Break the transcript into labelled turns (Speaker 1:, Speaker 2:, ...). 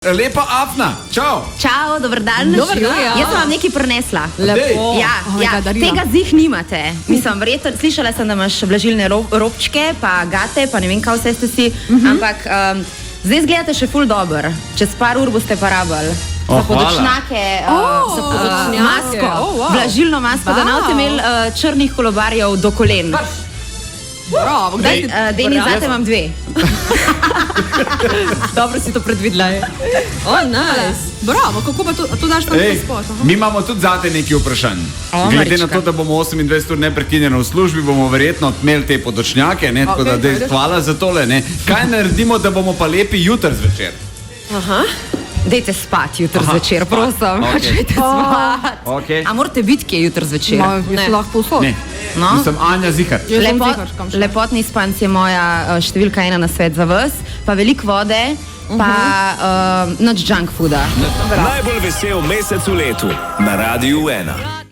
Speaker 1: Lepa Afna, čau!
Speaker 2: Čau, dober dan.
Speaker 3: Dober dan, ja.
Speaker 2: Jaz sem vam nekaj prinesla.
Speaker 3: Lepo.
Speaker 2: Ja, tega zih nimate. Mislim, verjetno, slišala sem, da imaš vlažilne robčke, pa gate, pa ne vem, kaj vse ste si, ampak zdaj izgledate še ful dober. Čez par ur boste pa rabili. Za podočnjake, za podočnjake, masko, vlažilno masko, da ne boste imeli črnih kolobarjev do kolen.
Speaker 3: Bravo,
Speaker 2: Deni, zate imam dve.
Speaker 3: Dobro si to predvidela. Nice. Bravo, kako pa to daš tam na spot?
Speaker 1: Mi imamo tudi zate nekaj vprašanj. Glede na to, da bomo 28 ur neprekinjeno v službi, bomo verjetno imeli te podočnjake, ne? Tako da hvala za tole. Ne? Kaj naredimo, da bomo pa lepi jutr zvečer?
Speaker 2: Dejte spati jutr zvečer, prosim. Dejte spati. A morate biti kje jutr zvečer?
Speaker 3: Ne, lahko povsod.
Speaker 1: Ne, mislim Anja Zihar.
Speaker 2: Lepotni spanc je moja številka 1 na svet za vas, pa veliko vode, pa nič junk fooda.
Speaker 4: Najbolj vesel mesec v letu na Radiu 1.